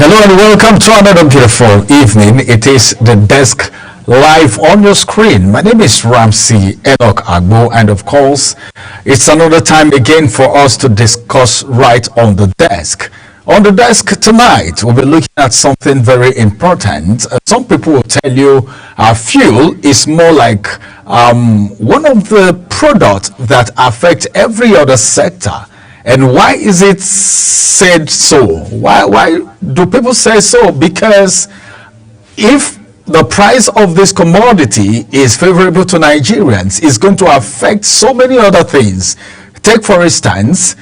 Hello and welcome to another beautiful evening. It is the desk live on your screen. My name is Ramsey Enoch Agbo, and of course, it's another time again for us to discuss right on the desk. On the desk tonight, we'll be looking at something very important. Some people will tell you fuel is more like one of the products that affect every other sector. And why is it said so? Why do people say so? Because if the price of this commodity is favorable to Nigerians, it's going to affect so many other things. Take, for instance,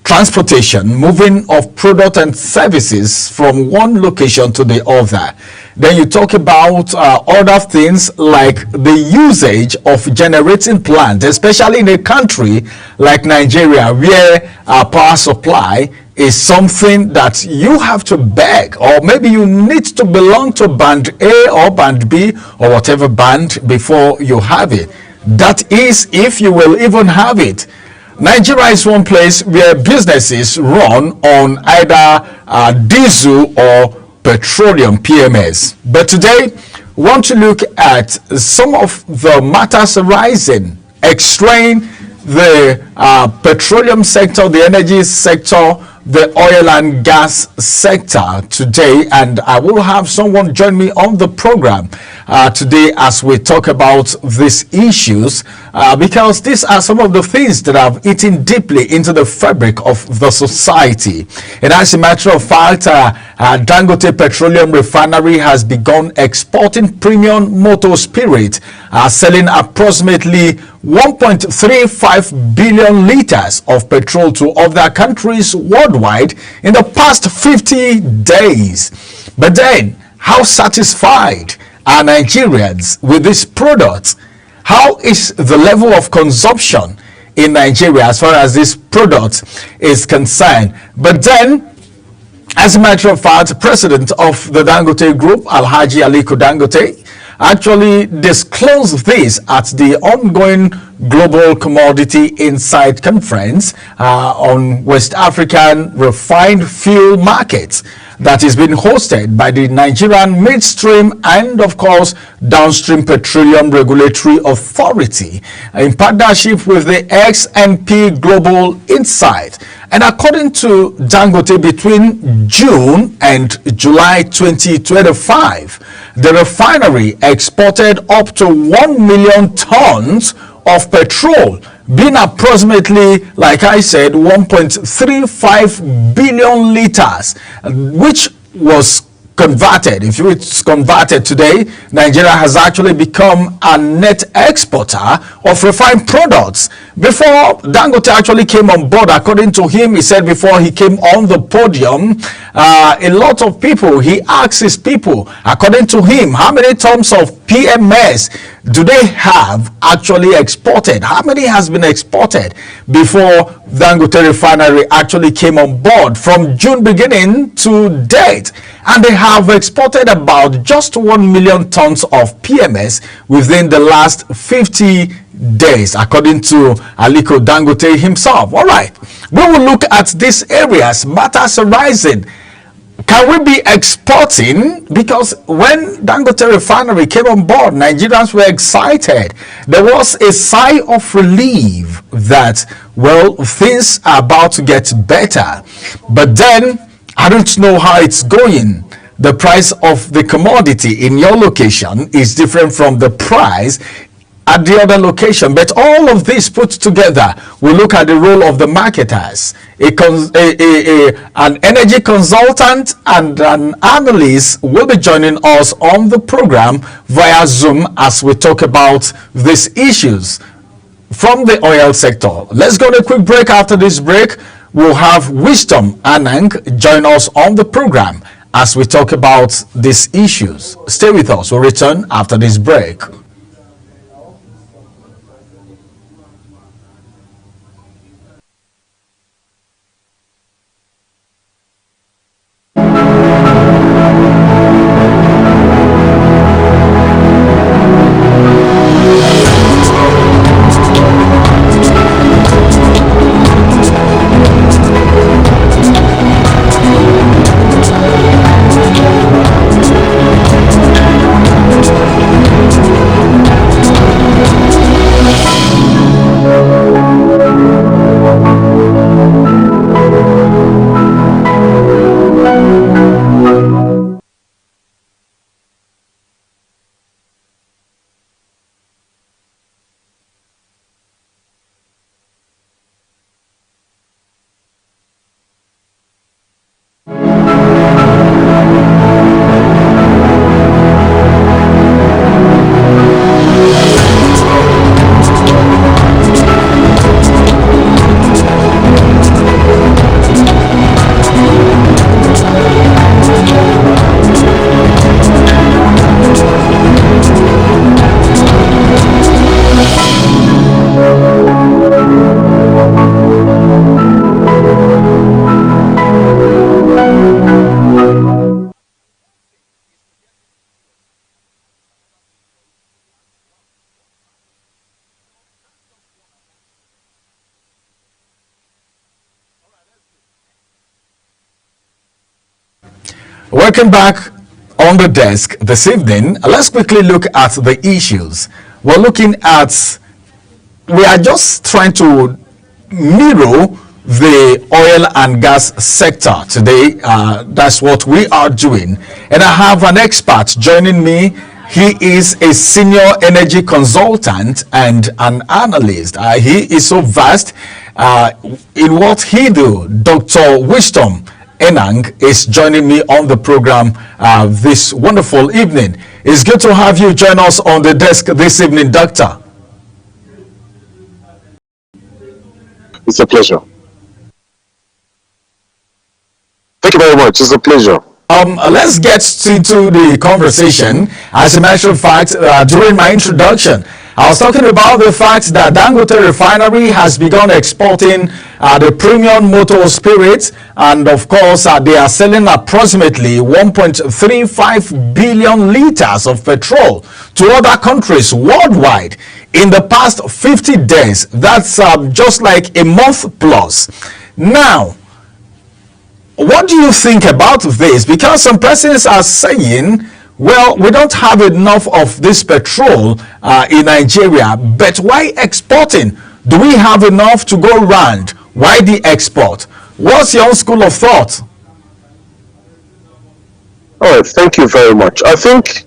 transportation, moving of product and services from one location to the other. Then you talk about other things like the usage of generating plant, especially in a country like Nigeria, where our power supply is something that you have to beg, or maybe you need to belong to band A or band B or whatever band before you have it. That is, if you will even have it. Nigeria is one place where businesses run on either diesel or petroleum PMS. But today, we want to look at some of the matters arising, extraying the petroleum sector, the energy sector, the oil and gas sector today, and I will have someone join me on the program today as we talk about these issues because these are some of the things that have eaten deeply into the fabric of the society. And as a matter of fact, Dangote Petroleum Refinery has begun exporting premium motor spirit, selling approximately 1.35 billion liters of petrol to other countries worldwide in the past 50 days. But then, how satisfied are Nigerians with this product? How is the level of consumption in Nigeria as far as this product is concerned? But then, as a matter of fact, president of the Dangote Group, Alhaji Aliko Dangote, actually disclosed this at the ongoing Global Commodity Insight Conference on West African refined fuel markets that is being hosted by the Nigerian Midstream and, of course, Downstream Petroleum Regulatory Authority in partnership with the XNP Global Insight. And according to Dangote, between June and July 2025, the refinery exported up to 1 million tons of petrol, being approximately, like I said, 1.35 billion liters, which was converted. If it's converted today, Nigeria has actually become a net exporter of refined products. Before Dangote actually came on board, according to him, he said before he came on the podium, a lot of people, he asked his people, according to him, how many tons of PMS do they have actually exported? How many has been exported before Dangote Refinery actually came on board from June beginning to date? And they have exported about just 1 million tons of PMS within the last 50 days, according to Aliko Dangote himself. All right, we will look at these areas, matters arising. Can we be exporting? Because when Dangote Refinery came on board, Nigerians were excited. There was a sigh of relief that, well, things are about to get better. But then, I don't know how it's going. The price of the commodity in your location is different from the price at the other location. But all of this put together, we look at the role of the marketers, an energy consultant and an analyst will be joining us on the program via Zoom as we talk about these issues from the oil sector. Let's go to a quick break. After this break, we'll have Wisdom Anang join us on the program as we talk about these issues. Stay with us. We'll return after this break. Welcome back on the desk this evening. Let's quickly look at the issues. We are just trying to mirror the oil and gas sector today. That's what we are doing. And I have an expert joining me. He is a senior energy consultant and an analyst. He is so vast in what he do. Dr. Wisdom Enang is joining me on the program this wonderful evening. It's good to have you join us on the desk this evening, Doctor. It's a pleasure. Thank you very much. It's a pleasure. Let's get into the conversation. As a matter of fact, during my introduction, I was talking about the fact that Dangote Refinery has begun exporting the premium motor spirits, and of course, they are selling approximately 1.35 billion liters of petrol to other countries worldwide in the past 50 days. That's just like a month plus. Now, what do you think about this? Because some persons are saying, well, we don't have enough of this petrol in Nigeria, but why exporting? Do we have enough to go round? Why the export? What's your school of thought? All right, thank you very much. I think,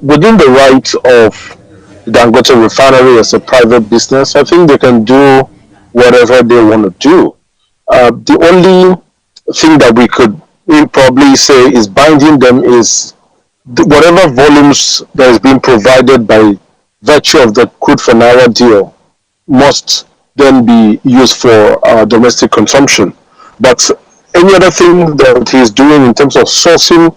within the rights of Dangote Refinery as a private business, I think they can do whatever they want to do. The only thing that we could probably say is binding them is whatever volumes that is being provided by virtue of the crude for naira deal must then be used for domestic consumption. But any other thing that he's doing in terms of sourcing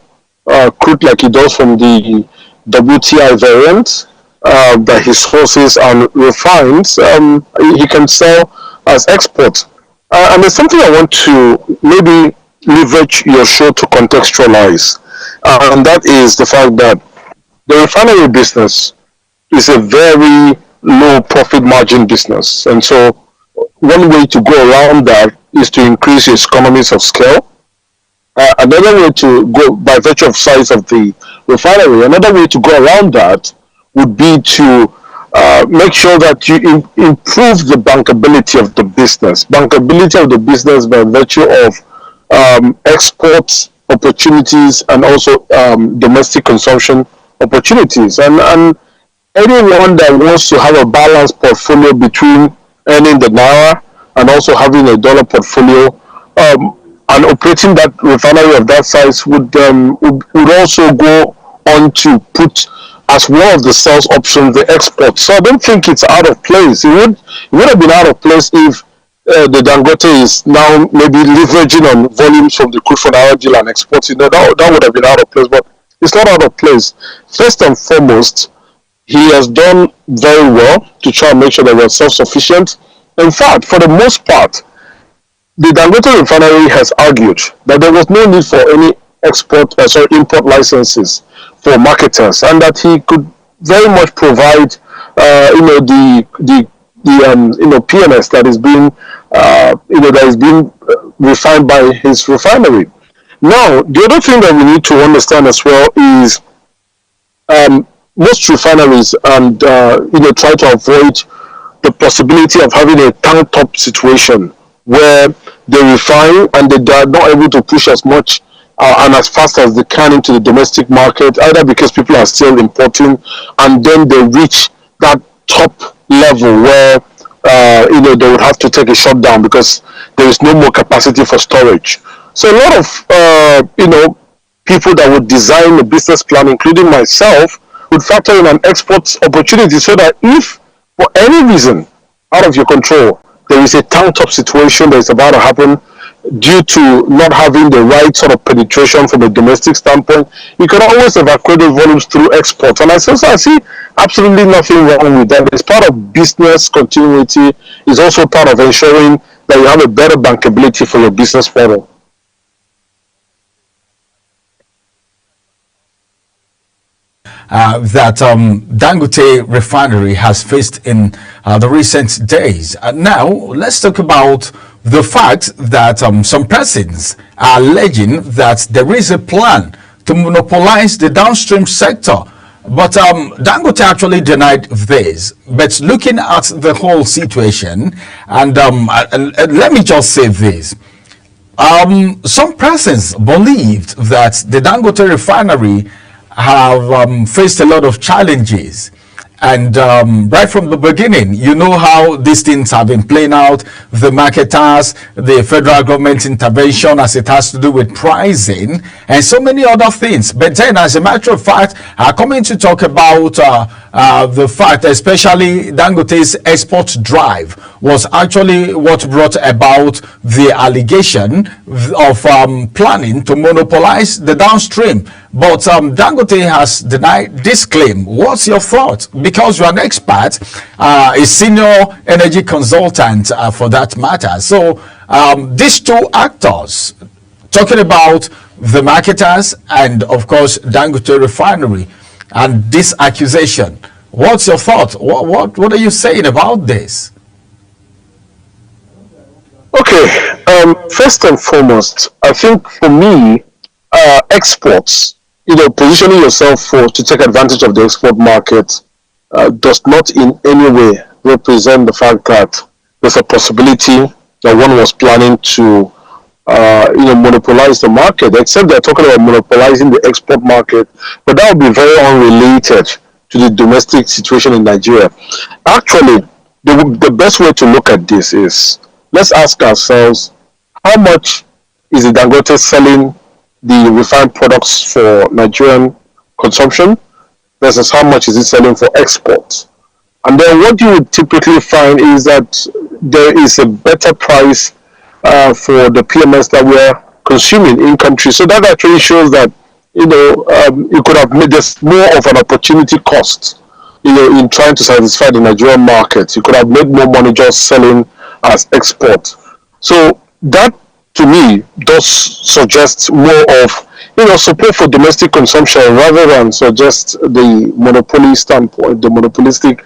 crude like he does from the WTI variant that he sources and refines, he can sell as export. And there's something I want to maybe leverage your show to contextualize, and that is the fact that the refinery business is a very low profit margin business. And so one way to go around that is to increase its economies of scale. Another way to go, by virtue of size of the refinery, another way to go around that would be to make sure that you improve the bankability of the business. Bankability of the business by virtue of export opportunities and also domestic consumption opportunities. And anyone that wants to have a balanced portfolio between earning the naira and also having a dollar portfolio and operating that refinery of that size would also go on to put as one of the sales options the export. So I don't think it's out of place. It would have been out of place if the Dangote is now maybe leveraging on volumes from the crude for naira deal and exporting. That would have been out of place, but it's not out of place. First and foremost, he has done very well to try and make sure that we're self-sufficient. In fact, for the most part, the Dangote Refinery has argued that there was no need for any import licenses for marketers, and that he could very much provide, the PMS that is being refined by his refinery. Now, the other thing that we need to understand as well is most refineries and try to avoid the possibility of having a tank top situation where they refine and they are not able to push as much and as fast as they can into the domestic market, either because people are still importing, and then they reach that top level where they would have to take a shutdown because there is no more capacity for storage. So a lot of people that would design a business plan, including myself, would factor in an export opportunity so that if for any reason out of your control there is a tank top situation that is about to happen due to not having the right sort of penetration from a domestic standpoint, you can always evacuate the volumes through export. And I see absolutely nothing wrong with that. It's part of business continuity. It's also part of ensuring that you have a better bankability for your business model. That Dangote Refinery has faced in the recent days. Now, let's talk about the fact that some persons are alleging that there is a plan to monopolize the downstream sector. But Dangote actually denied this. But looking at the whole situation, and let me just say this. Some persons believed that the Dangote refinery have faced a lot of challenges. And right from the beginning, you know how these things have been playing out, the marketers, the federal government intervention as it has to do with pricing, and so many other things. But then, as a matter of fact, coming to talk about the fact, especially Dangote's export drive, was actually what brought about the allegation of planning to monopolize the downstream. But Dangote has denied this claim. What's your thought? Because you're an expert, a senior energy consultant for that matter. So these two actors, talking about the marketers and of course Dangote refinery, and this accusation, what's your thought? What are you saying about this? Okay, first and foremost, I think for me, exports, positioning yourself to take advantage of the export market does not in any way represent the fact that there's a possibility that one was planning to, monopolize the market, except they're talking about monopolizing the export market, but that would be very unrelated to the domestic situation in Nigeria. Actually, the best way to look at this is, let's ask ourselves, how much is the Dangote selling the refined products for Nigerian consumption versus how much is it selling for export? And then what you would typically find is that there is a better price for the PMS that we're consuming in country. So that actually shows that, you could have made this more of an opportunity cost, in trying to satisfy the Nigerian market. You could have made more money just selling as export. So that, to me, does suggest more of support for domestic consumption rather than suggest the monopoly standpoint, the monopolistic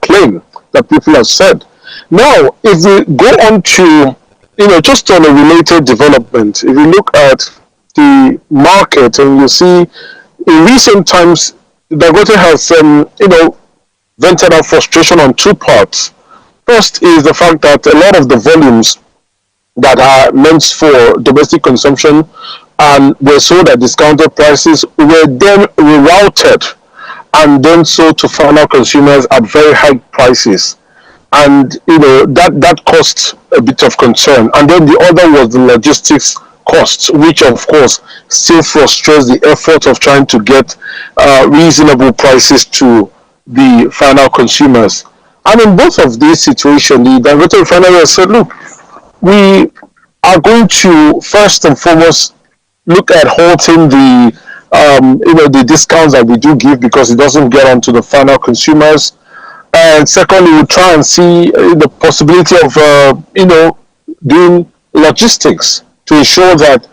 claim that people have said. Now, if we go on to just on a related development, if you look at the market and you see in recent times Dangote has vented out frustration on two parts. First is the fact that a lot of the volumes that are meant for domestic consumption and were sold at discounted prices were then rerouted and then sold to final consumers at very high prices. And that caused a bit of concern. And then the other was the logistics costs, which of course still frustrates the effort of trying to get reasonable prices to the final consumers. And in both of these situations, the Dangote refinery said, look, we are going to first and foremost look at halting the discounts that we do give because it doesn't get onto the final consumers. And secondly, we'll try and see the possibility of doing logistics to ensure that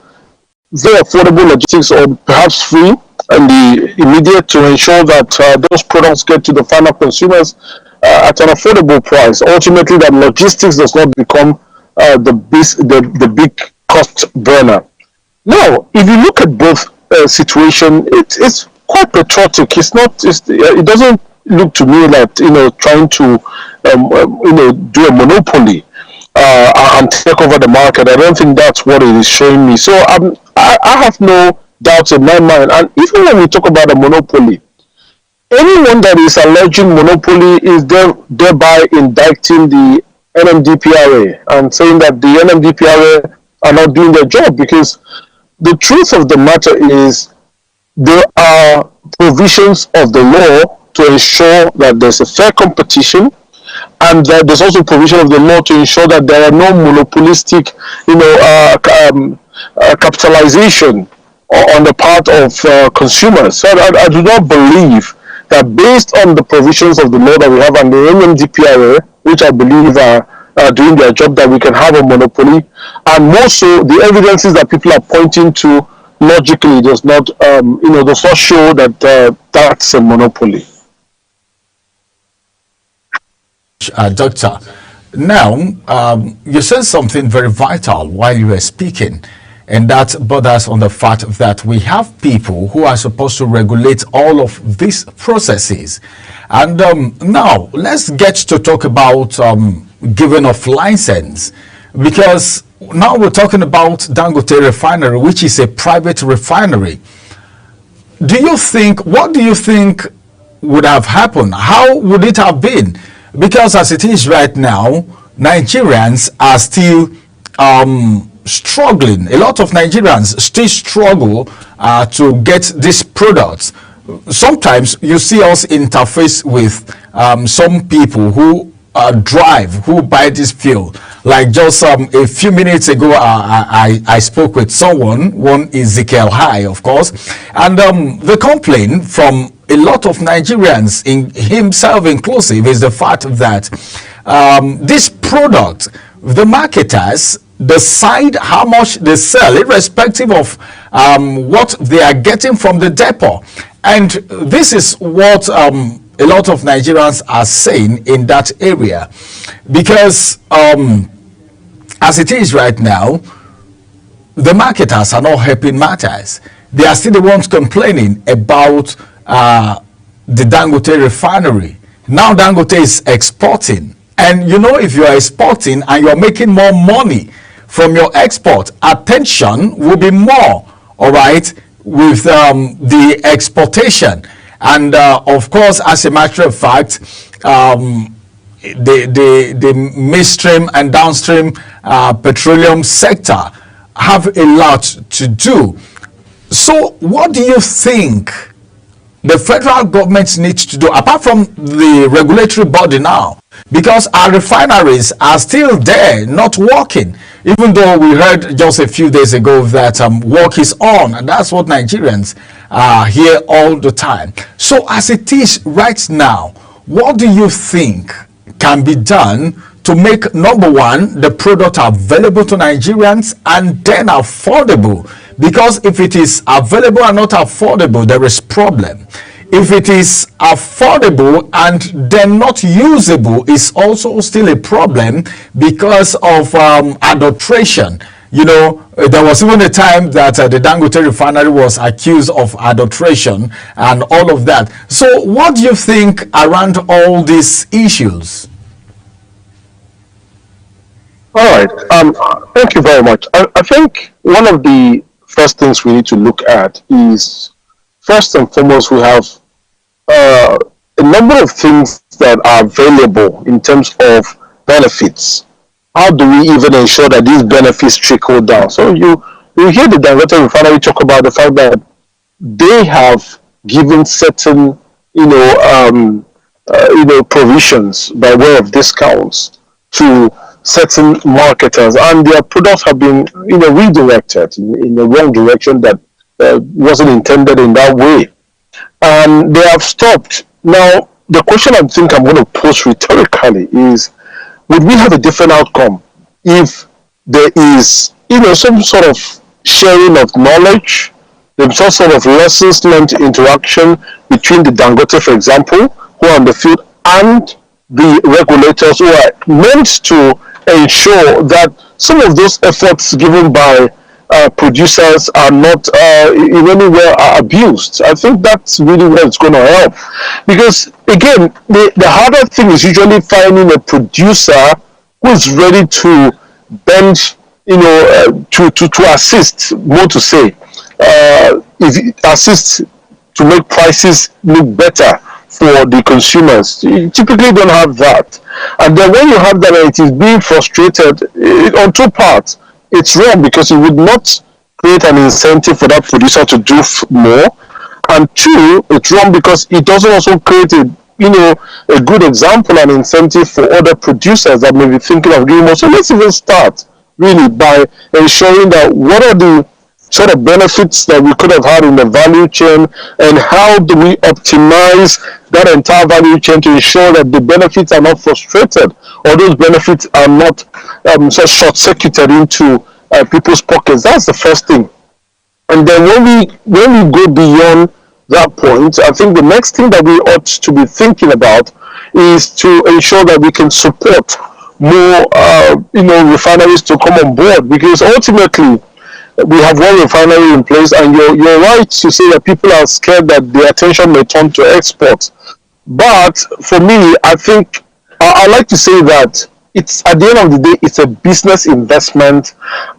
very affordable logistics or perhaps free and the immediate to ensure that those products get to the final consumers at an affordable price. Ultimately, that logistics does not become the big cost burner. Now, if you look at both situations, it's quite patriotic. It doesn't look to me like trying to do a monopoly and take over the market. I don't think that's what it is showing me. So I have no doubts in my mind. And even when we talk about a monopoly, anyone that is alleging monopoly is thereby indicting the NMDPRA and saying that the NMDPRA are not doing their job, because the truth of the matter is there are provisions of the law to ensure that there's a fair competition, and that there's also provision of the law to ensure that there are no monopolistic, capitalization on the part of consumers. So I do not believe that based on the provisions of the law that we have and the NMDPRA, which I believe are doing their job, that we can have a monopoly. And more so, the evidences that people are pointing to logically does not show that that's a monopoly. Doctor, Now, you said something very vital while you were speaking, and that borders on the fact that we have people who are supposed to regulate all of these processes. And now, let's get to talk about giving of license, because now we're talking about Dangote Refinery, which is a private refinery. What do you think would have happened? How would it have been? Because as it is right now, Nigerians are still struggling. A lot of Nigerians still struggle to get these products. Sometimes you see us interface with some people who who buy this fuel. Like just a few minutes ago, I spoke with one Ezekiel High, of course, and the complaint from a lot of Nigerians, in himself inclusive, is the fact that this product, the marketers decide how much they sell, irrespective of what they are getting from the depot. And this is what a lot of Nigerians are saying in that area, because as it is right now, the marketers are not helping matters. They are still the ones complaining about the Dangote refinery. Now Dangote is exporting, and you know, if you are exporting and you're making more money from your export, attention will be more, all right, with the exportation. And of course, as a matter of fact, the midstream and downstream petroleum sector have a lot to do. So what do you think the federal government needs to do, apart from the regulatory body now? Because our refineries are still there, not working, even though we heard just a few days ago that work is on, and that's what Nigerians hear all the time. So as it is right now, what do you think can be done to make, number one, the product available to Nigerians, and then affordable? Because if it is available and not affordable, there is problem. If it is affordable and then not usable, is also still a problem because of adulteration. You know, there was even a time that the Dangote refinery was accused of adulteration and all of that. So what do you think around all these issues? All right. Thank you very much. I think one of the first things we need to look at is, first and foremost, we have a number of things that are available in terms of benefits. How do we even ensure that these benefits trickle down? So you hear the Dangote refinery talk about the fact that they have given certain provisions by way of discounts to certain marketers, and their products have been redirected in the wrong direction that wasn't intended in that way, and they have stopped. Now the question I think I'm going to pose rhetorically is, would we have a different outcome if there is some sort of sharing of knowledge, some sort of lessons learned interaction between the Dangote, for example, who are on the field, and the regulators who are meant to ensure that some of those efforts given by producers are not in any way abused? I think that's really where it's going to help. Because again, the harder thing is usually finding a producer who is ready to bend, to assist, more to say, assist to make prices look better for the consumers. You typically don't have that. And then when you have that and it is being frustrated on two parts, it's wrong because it would not create an incentive for that producer to do more. And two, it's wrong because it doesn't also create a good example and incentive for other producers that may be thinking of doing more. So let's even start really by ensuring that what are the sort of benefits that we could have had in the value chain, and how do we optimize that entire value chain to ensure that the benefits are not frustrated, or those benefits are not short-circuited into people's pockets. That's the first thing. And then when we go beyond that point, I think the next thing that we ought to be thinking about is to ensure that we can support more, refineries to come on board, because ultimately we have one refinery in place, and you're right to say that people are scared that the attention may turn to exports. But for me, I think I like to say that it's, at the end of the day, it's a business investment,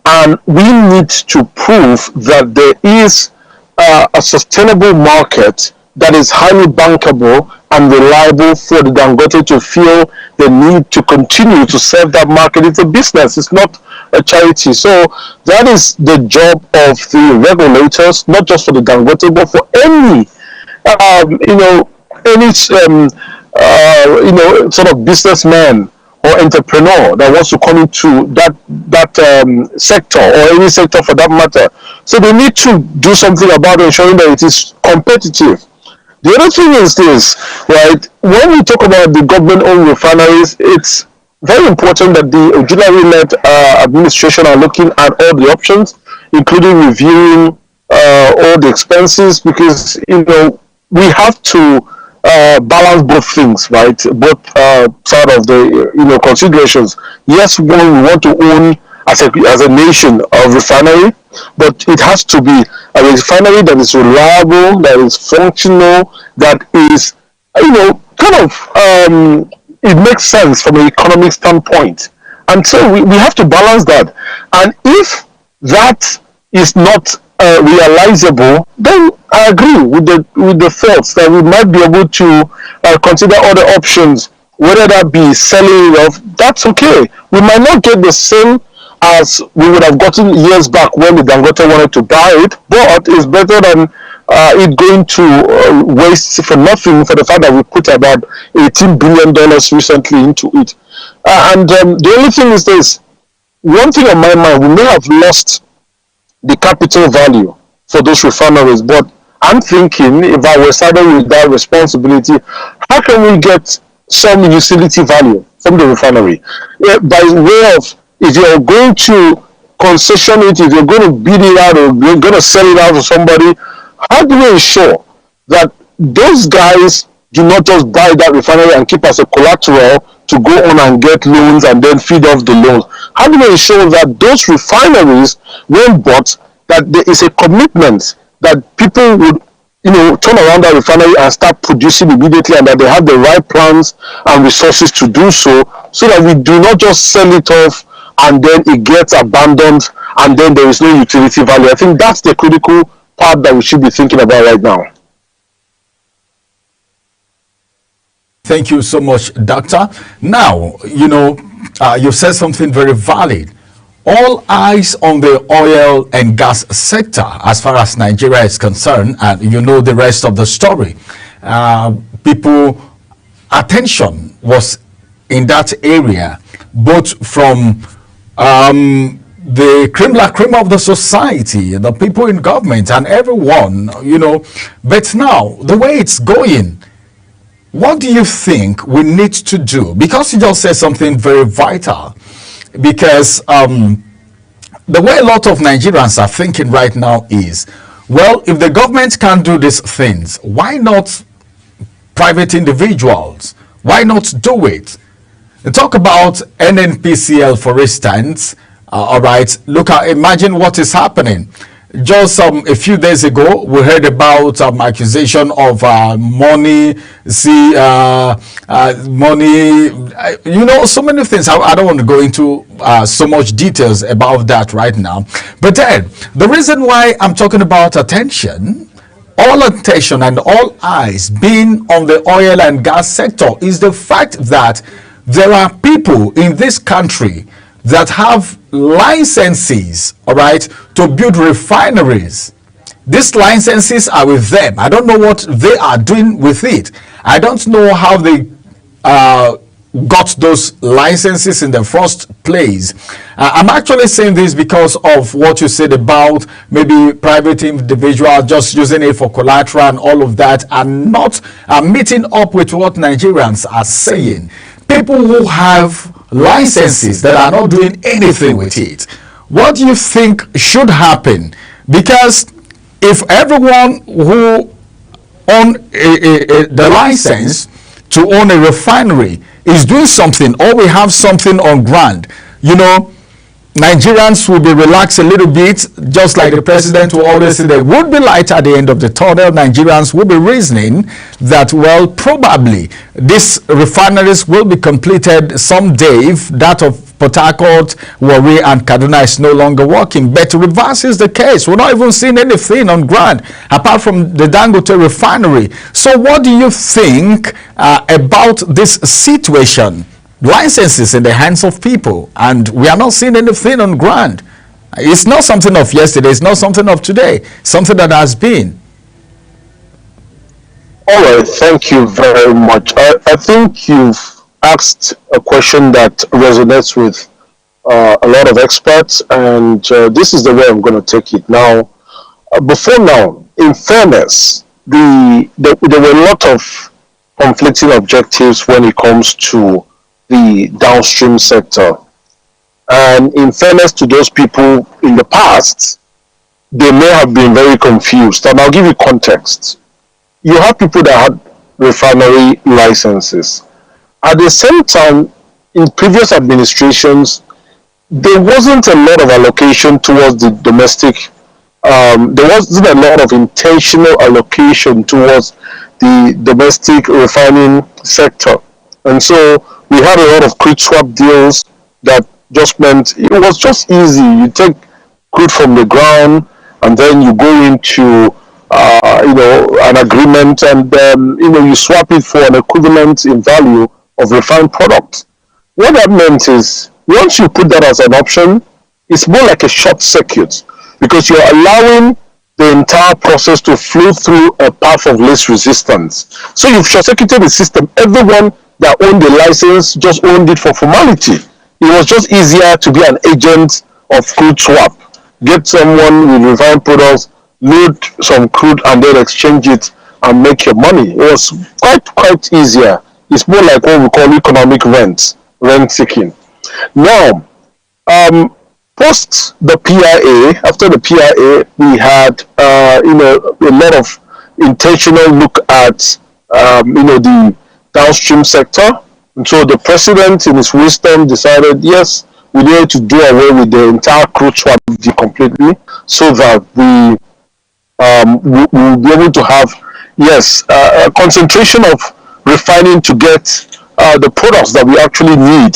and we need to prove that there is a sustainable market that is highly bankable and reliable for the Dangote to feel the need to continue to serve that market. It's a business, it's not a charity. So that is the job of the regulators, not just for the Dangote, but for any, any, sort of businessman or entrepreneur that wants to come into that sector, or any sector for that matter. So they need to do something about ensuring that it is competitive. The other thing is this, right? When we talk about the government-owned refineries, it's very important that the auxiliary-led administration are looking at all the options, including reviewing all the expenses, because we have to balance both things, right? Both side of the considerations. Yes, we want to own as a nation a refinery, but it has to be a refinery that is reliable, that is functional, that is it makes sense from an economic standpoint. And so we have to balance that. And if that is not realizable, then I agree with the thoughts that we might be able to consider other options, whether that be selling it off. That's okay. We might not get the same as we would have gotten years back when the Dangote wanted to buy it, but it's better than it going to waste for nothing, for the fact that we put about $18 billion recently into it. And the only thing is this, one thing on my mind, we may have lost the capital value for those refineries, but I'm thinking, if I were saddled with that responsibility, how can we get some utility value from the refinery? By way of, if you're going to concession it, if you're going to bid it out, or you're going to sell it out to somebody, how do we ensure that those guys do not just buy that refinery and keep as a collateral to go on and get loans and then feed off the loans? How do we ensure that those refineries, when bought, that there is a commitment that people would turn around that refinery and start producing immediately, and that they have the right plans and resources to do so, so that we do not just sell it off and then it gets abandoned and then there is no utility value? I think that's the critical part that we should be thinking about right now. Thank you so much, Doctor. Now, you said something very valid. All eyes on the oil and gas sector as far as Nigeria is concerned, and the rest of the story. People attention was in that area, both from the cream of the society, the people in government and everyone, but now the way it's going, what do you think we need to do? Because you just said something very vital, because the way a lot of Nigerians are thinking right now is, well, if the government can't do these things, why not private individuals? Why not do it? Talk about NNPCL, for instance. All right, imagine what is happening. Just a few days ago, we heard about accusation of money, so many things. I don't want to go into so much details about that right now. But then, the reason why I'm talking about attention, all attention and all eyes being on the oil and gas sector, is the fact that there are people in this country that have licenses, all right, to build refineries. These licenses are with them. I don't know what they are doing with it. I don't know how they got those licenses in the first place. I'm actually saying this because of what you said about maybe private individual just using it for collateral and all of that, and not meeting up with what Nigerians are saying. People who have licenses that are not doing anything with it. What do you think should happen? Because if everyone who own the license to own a refinery is doing something, or we have something on ground, Nigerians will be relaxed a little bit, just like the president will always say there would be light at the end of the tunnel. Nigerians will be reasoning that, well, probably these refineries will be completed someday if that of Port Harcourt, Warri and Kaduna is no longer working. But the reverse is the case. We're not even seeing anything on ground apart from the Dangote refinery. So what do you think about this situation? Licenses in the hands of people, and we are not seeing anything on ground. It's not something of yesterday, it's not something of today, something that has been. All right, thank you very much. I think you've asked a question that resonates with a lot of experts, and this is the way I'm going to take it. Now, before now, in fairness, there were a lot of conflicting objectives when it comes to the downstream sector. And in fairness to those people in the past, they may have been very confused. And I'll give you context. You have people that had refinery licenses. At the same time, in previous administrations, there wasn't a lot of allocation towards the domestic. There wasn't a lot of intentional allocation towards the domestic refining sector. And so we had a lot of crude swap deals that just meant it was just easy. You take crude from the ground and then you go into an agreement, and you swap it for an equivalent in value of refined product. What that meant is, once you put that as an option, it's more like a short circuit, because you're allowing the entire process to flow through a path of least resistance. So you've short-circuited the system. Everyone that owned the license just owned it for formality. It was just easier to be an agent of crude swap. Get someone with refined products, load some crude, and then exchange it and make your money. It was quite easier. It's more like what we call economic rent seeking. Now, post the PIA, after the PIA, we had a lot of intentional look at the downstream sector. And so the president, in his wisdom, decided, yes, we need to do away with the entire crude swap deal completely, so that we will be able to have, a concentration of refining to get the products that we actually need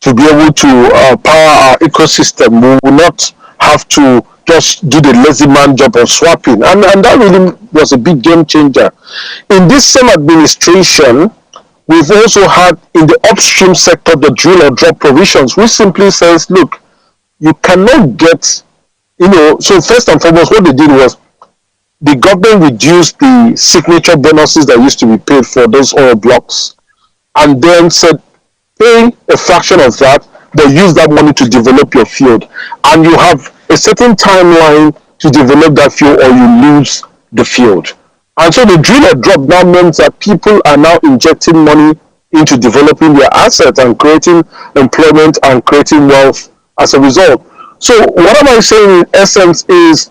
to be able to power our ecosystem. We will not have to just do the lazy man job of swapping. And that really was a big game changer. In this same administration, we've also had in the upstream sector the drill or drop provisions, which simply says, look, you cannot get, so first and foremost, what they did was the government reduced the signature bonuses that used to be paid for those oil blocks, and then said, pay a fraction of that, but use that money to develop your field. And you have a certain timeline to develop that field, or you lose the field. And so the drill or drop now means that people are now injecting money into developing their assets and creating employment and creating wealth as a result. So what am I saying in essence is,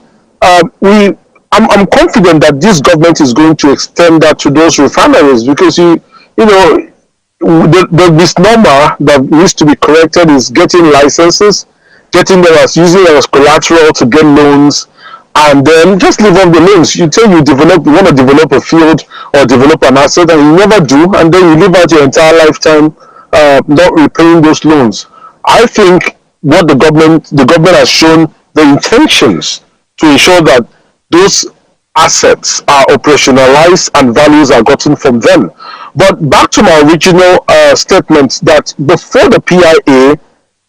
I'm confident that this government is going to extend that to those refineries, because the misnomer that needs to be corrected is getting licenses, getting them using them as collateral to get loans, and then just live off the loans. You tell you want to develop a field or develop an asset, and you never do, and then you live out your entire lifetime not repaying those loans. I think what the government has shown the intentions to ensure that those assets are operationalized and values are gotten from them. But back to my original statement that before the PIA,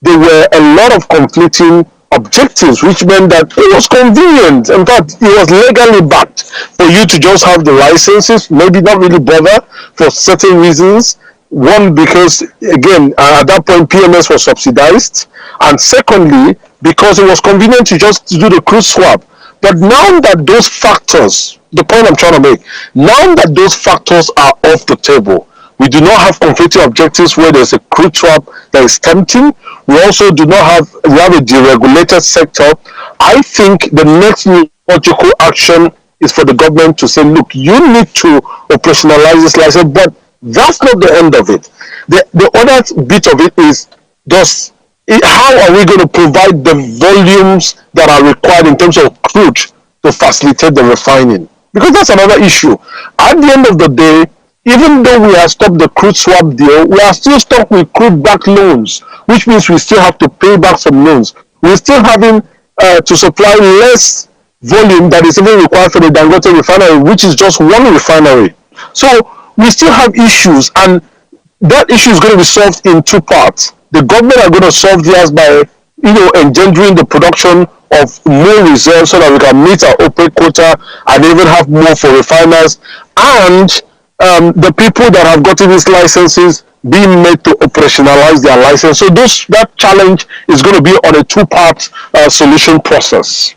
there were a lot of conflicting objectives, which meant that it was convenient. In fact, it was legally backed for you to just have the licenses, maybe not really bother for certain reasons. One, because again, at that point, PMS was subsidized, and secondly, because it was convenient to just do the crude swap. But now that those factors, the point I'm trying to make, now that those factors are off the table, we do not have conflicting objectives where there's a crude swap that is tempting. We also do not have, we have a deregulated sector. I think the next logical action is for the government to say, look, you need to operationalize this license, but That's not the end of it. The other bit of it is, how are we going to provide the volumes that are required in terms of crude to facilitate the refining? Because that's another issue. At the end of the day, even though we have stopped the crude swap deal, we are still stuck with crude back loans, which means we still have to pay back some loans. We're still having to supply less volume that is even required for the Dangote refinery, which is just one refinery. So we still have issues, and that issue is going to be solved in two parts. The government are going to solve theirs by, engendering the production of more reserves so that we can meet our OPEC quota and even have more for refiners, and the people that have gotten these licenses being made to operationalize their license. So that challenge is going to be on a two-part solution process.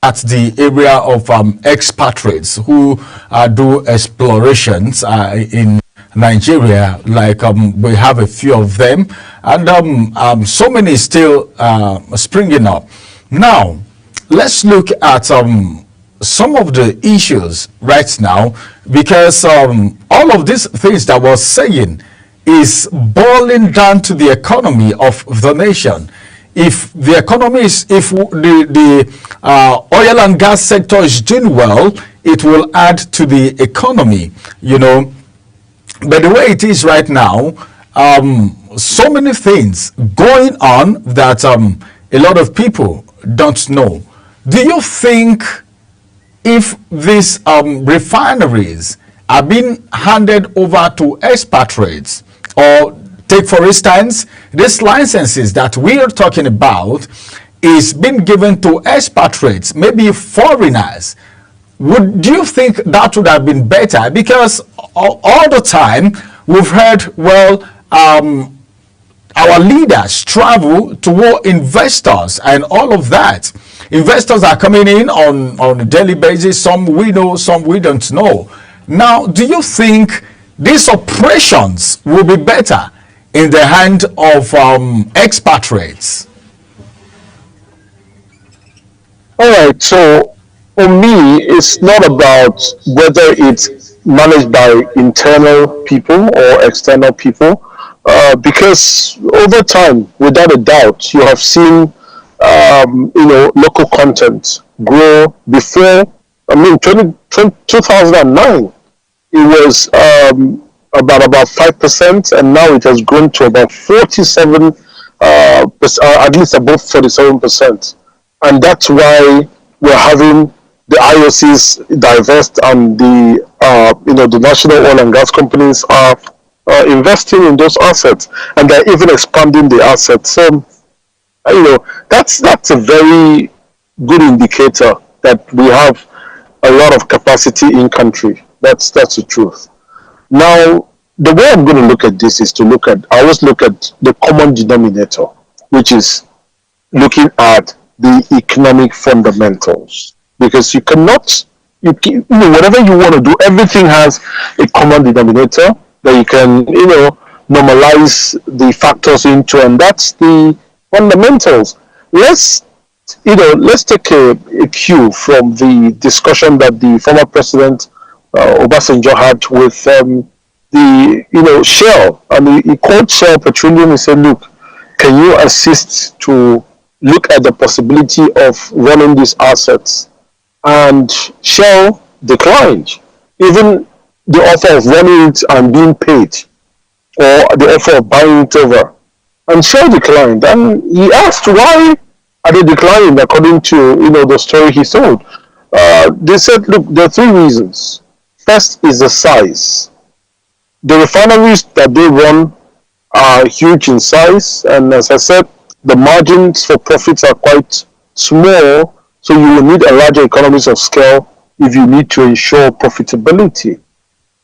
At the area of expatriates who do explorations in Nigeria, like we have a few of them, and so many still springing up. Now, let's look at some of the issues right now, because all of these things that we're saying is boiling down to the economy of the nation. If the economy is, if the oil and gas sector is doing well, it will add to the economy, But the way it is right now, so many things going on that a lot of people don't know. Do you think if these refineries are being handed over to expatriates, or take for instance, these licenses that we are talking about is being given to expatriates, maybe foreigners, do you think that would have been better? Because all the time we've heard, well, our leaders travel toward investors and all of that. Investors are coming in on a daily basis. Some we know, some we don't know. Now, do you think these operations will be better in the hand of expatriates? All right, so for me, it's not about whether it's managed by internal people or external people, because over time, without a doubt, you have seen, local content grow. Before, 2009, it was about 5%, and now it has grown to about 47%, at least above 47%. And that's why we're having the IOCs divest, and the national oil and gas companies are investing in those assets, and they're even expanding the assets. So, that's a very good indicator that we have a lot of capacity in country. That's the truth. Now, the way I'm going to look at this is I always look at the common denominator, which is looking at the economic fundamentals, because you cannot, whatever you want to do, everything has a common denominator that you can, normalize the factors into, and that's the fundamentals. Let's take a cue from the discussion that the former president Obasanjo had with Shell, and he called Shell Petroleum and said, look, can you assist to look at the possibility of running these assets? And Shell declined, even the offer of running it and being paid, or the offer of buying it over. And Shell declined, and he asked, why are they declining? According to the story he told, they said, look, there are three reasons. First is the size. The refineries that they run are huge in size, and as I said, the margins for profits are quite small, so you will need a larger economies of scale if you need to ensure profitability,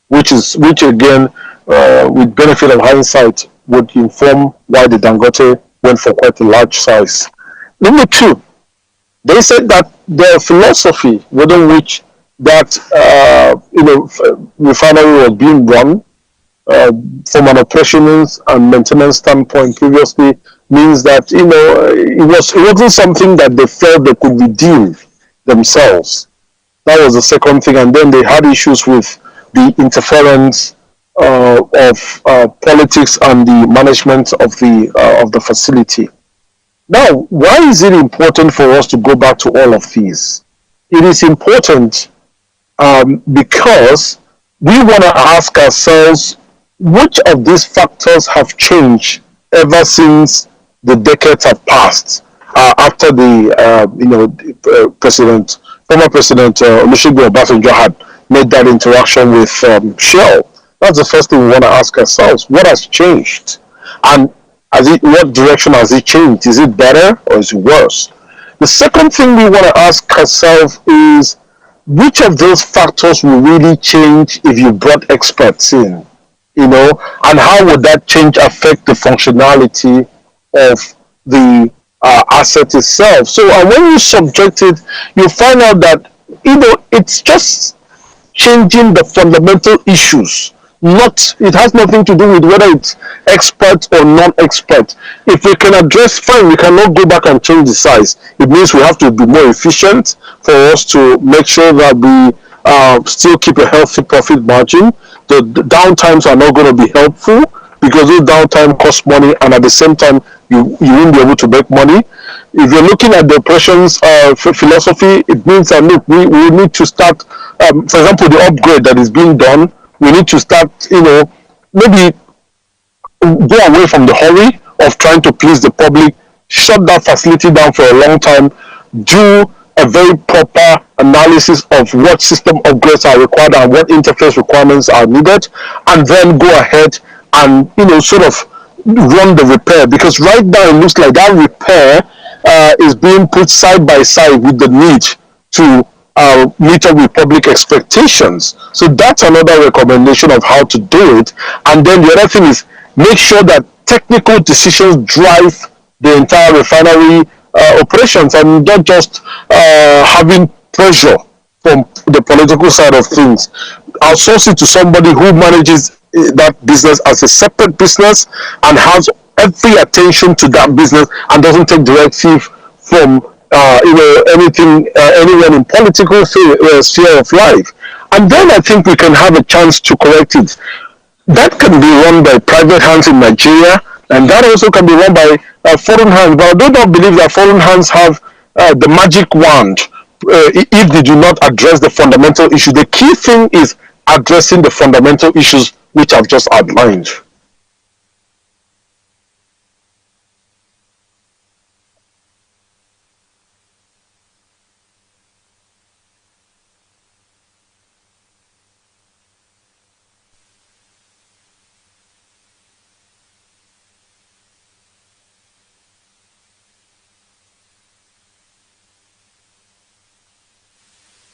which again, with benefit of hindsight, would inform why the Dangote went for quite a large size. Number two, they said that their philosophy within which that refinery was being run from an operations and maintenance standpoint previously means that it wasn't something that they felt they could redeem themselves. That was the second thing. And then they had issues with the interference of politics and the management of the facility. Now, why is it important for us to go back to all of these? It is important because we want to ask ourselves which of these factors have changed ever since the decades have passed after the former president Olusegun Obasanjo had made that interaction with Shell. That's the first thing we want to ask ourselves: what has changed, and what direction has it changed? Is it better or is it worse? The second thing we want to ask ourselves is which of those factors will really change if you brought experts in, and how would that change affect the functionality of the asset itself? So, when you subject it, you find out that it's just changing the fundamental issues. Not, it has nothing to do with whether it's expert or non-expert. If we can address, fine, we cannot go back and change the size. It means we have to be more efficient for us to make sure that we still keep a healthy profit margin. The downtimes are not going to be helpful because those downtime cost money, and at the same time you won't be able to make money. If you're looking at the operations philosophy, it means that look, we need to start, for example, the upgrade that is being done. We need to start, maybe go away from the hurry of trying to please the public, shut that facility down for a long time, do a very proper analysis of what system upgrades are required and what interface requirements are needed, and then go ahead and sort of run the repair. Because right now it looks like that repair is being put side by side with the need to meet up with public expectations. So that's another recommendation of how to do it. And then the other thing is make sure that technical decisions drive the entire refinery operations, and not just having pressure from the political side of things. Outsource it to somebody who manages that business as a separate business and has every attention to that business and doesn't take directive from anything, anyone in political sphere of life. And then I think we can have a chance to correct it. That can be run by private hands in Nigeria, and that also can be run by foreign hands. But I do not believe that foreign hands have the magic wand if they do not address the fundamental issue. The key thing is addressing the fundamental issues which I've just outlined.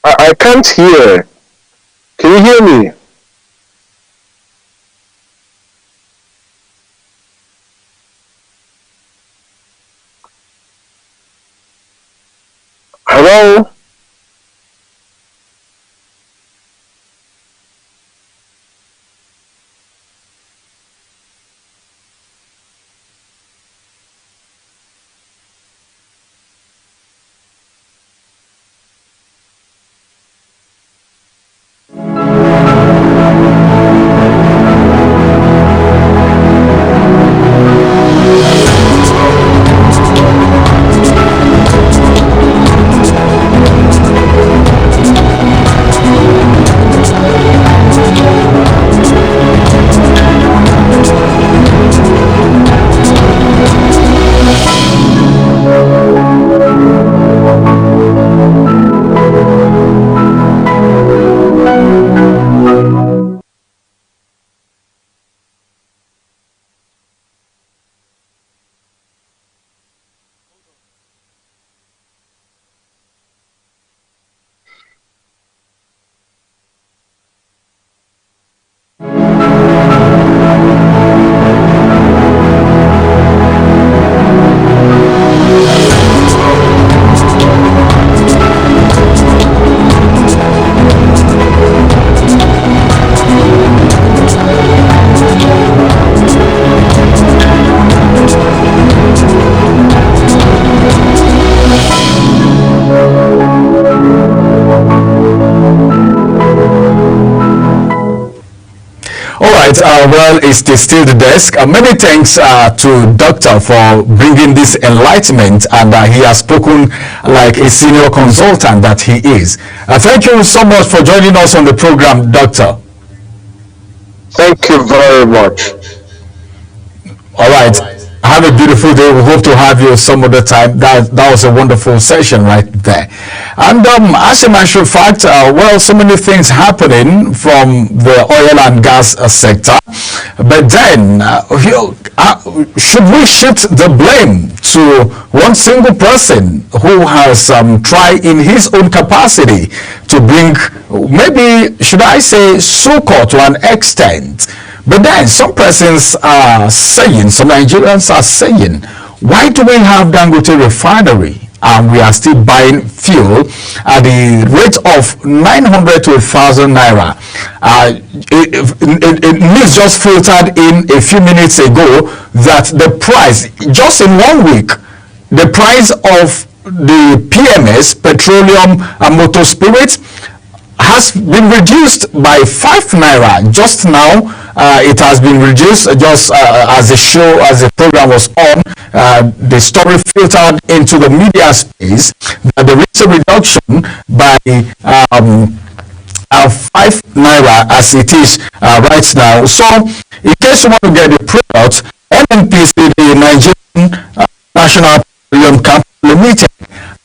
I can't hear. Can you hear me? Hello? All right. Well, it's still the desk. Many thanks to Doctor for bringing this enlightenment, and he has spoken like a senior consultant that he is. Thank you so much for joining us on the program, Doctor. Thank you very much. All right. Have a beautiful day. We hope to have you some other time. That was a wonderful session right there. And as a matter of fact, well, so many things happening from the oil and gas sector. But then, should we shift the blame to one single person who has tried in his own capacity to bring, maybe, should I say, succor to an extent? But then some persons are saying, some Nigerians are saying, why do we have Dangote refinery and we are still buying fuel at the rate of 900 to 1,000 naira? News just filtered in a few minutes ago that the price, just in 1 week, the price of the PMS, petroleum and motor spirit, has been reduced by 5 naira just now. It has been reduced just as the program was on. The story filtered into the media space that there is a reduction by 5 naira as it is right now. So, in case you want to get the product, NNPC, the Nigerian National Petroleum Company Limited,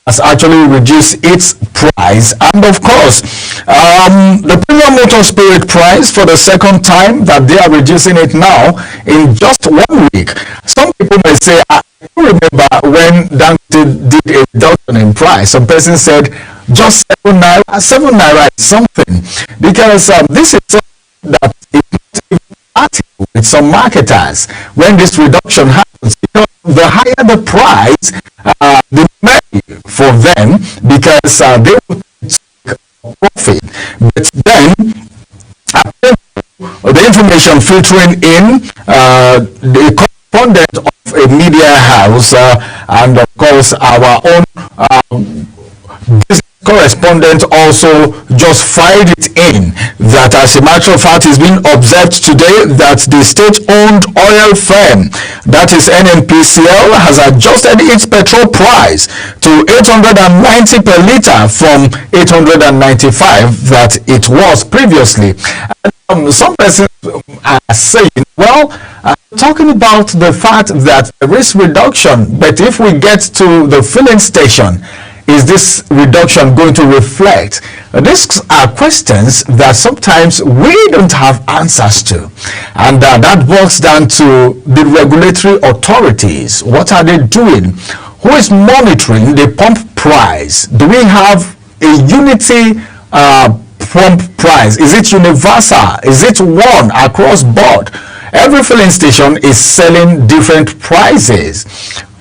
has actually reduced its price, and of course the premium motor spirit price for the second time that they are reducing it now in just 1 week. Some people may say, I remember when Dangote did a reduction in price, some person said just 7 naira is something, because this is something that is not even compatible with some marketers when this reduction happens, because the higher the price, the money for them, because they will take profit. But then the information filtering in, the correspondent of a media house and of course our own business correspondent also just fired it in that, as a matter of fact, it's been observed today that the state-owned oil firm, that is NNPCL, has adjusted its petrol price to 890 per liter from 895 that it was previously. And some persons are saying, well, talking about the fact that there is reduction, but if we get to the filling station, is this reduction going to reflect? These are questions that sometimes we don't have answers to, and that boils down to the regulatory authorities. What are they doing? Who is monitoring the pump price? Do we have a unity pump price? Is it universal? Is it one across board? Every filling station is selling different prices,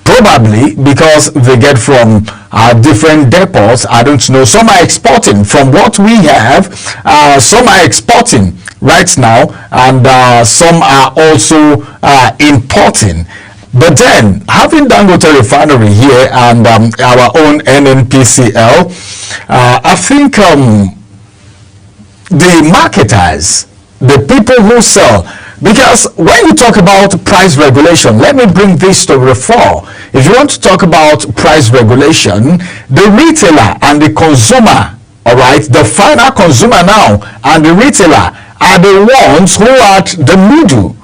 probably because they get from different depots. I don't know. Some are exporting from what we have. Some are exporting right now, and some are also importing. But then, having Dangote refinery here and our own NNPCL, I think the marketers, the people who sell, because when you talk about price regulation, let me bring this to the fore. If you want to talk about price regulation, the retailer and the consumer, all right, the final consumer now and the retailer are the ones who are at the middle,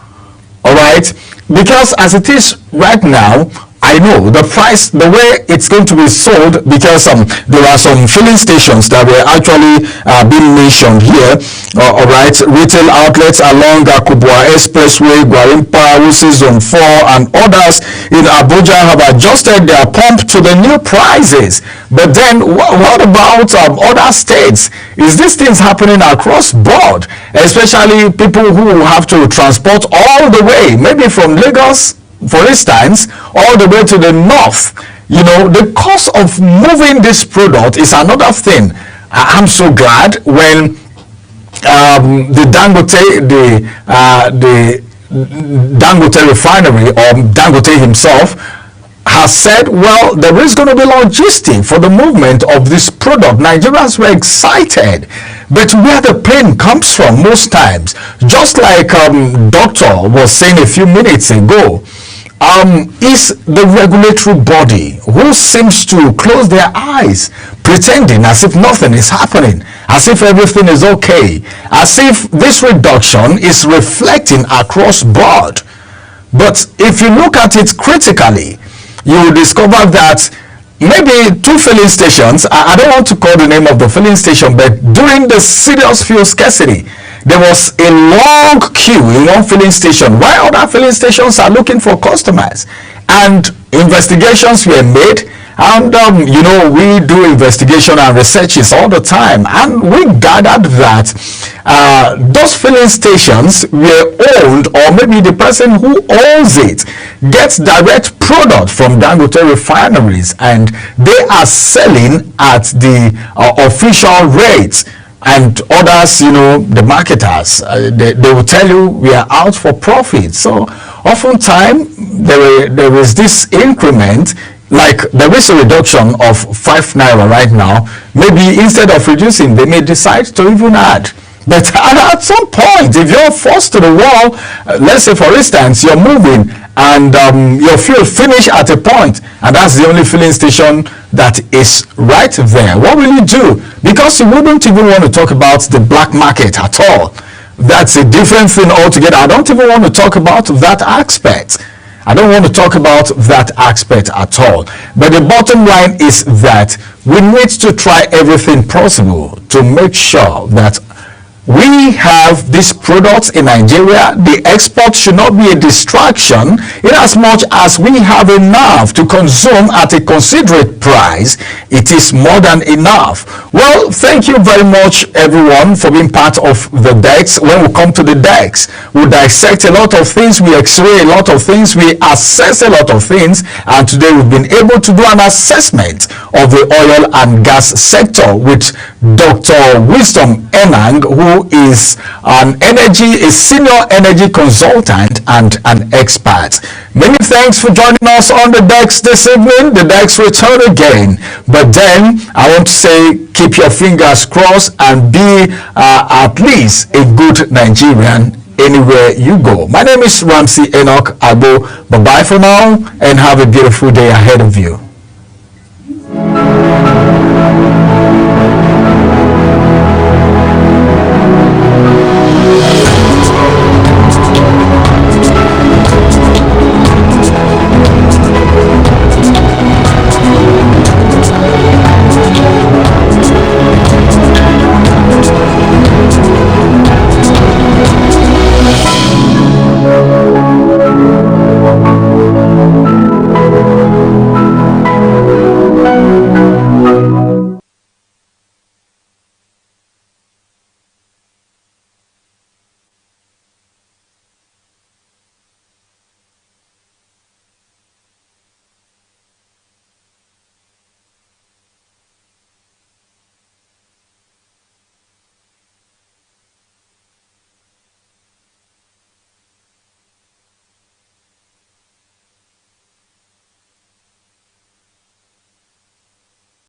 all right, because as it is right now, I know the price, the way it's going to be sold, because there are some filling stations that were actually being mentioned here. All right, retail outlets along Kubwa Expressway, Gwarimpa, Wuse Zone 4, and others in Abuja have adjusted their pump to the new prices. But then, what about other states? Is these things happening across board, especially people who have to transport all the way, maybe from Lagos, for instance, all the way to the north? You know, the cost of moving this product is another thing. I'm so glad when the Dangote refinery, or Dangote himself, has said, well, there is going to be logistics for the movement of this product. Nigerians were excited But where the pain comes from most times, just like doctor was saying a few minutes ago, is the regulatory body who seems to close their eyes, pretending as if nothing is happening, as if everything is okay, as if this reduction is reflecting across board. But if you look at it critically, you will discover that maybe two filling stations, I don't want to call the name of the filling station, but during the serious fuel scarcity, there was a long queue in one filling station while other filling stations are looking for customers, and investigations were made. And we do investigation and researches all the time, and we gathered that those filling stations were owned, or maybe the person who owns it gets direct product from Dangote refineries, and they are selling at the official rates. And others, the marketers, they will tell you we are out for profit. So oftentimes there is this increment. Like there is a reduction of 5 naira right now. Maybe instead of reducing, they may decide to even add. But at some point, if you're forced to the wall, let's say for instance, you're moving and your fuel finish at a point, and that's the only filling station that is right there. What will you do? Because you wouldn't even want to talk about the black market at all. That's a different thing altogether. I don't even want to talk about that aspect. I don't want to talk about that aspect at all. But the bottom line is that we need to try everything possible to make sure that we have these products in Nigeria. The export should not be a distraction, in as much as we have enough to consume at a considerate price. It is more than enough. Well, thank you very much everyone for being part of the decks. When we come to the decks, we dissect a lot of things, we x-ray a lot of things, we assess a lot of things, and today we've been able to do an assessment of the oil and gas sector with Dr. Wisdom Enang, who is a senior energy consultant and an expert. Many thanks for joining us on the decks this evening. The decks return again, but then I want to say keep your fingers crossed and be at least a good Nigerian anywhere you go. My name is Ramsey Enoch Agbo. Bye-bye for now, and have a beautiful day ahead of you.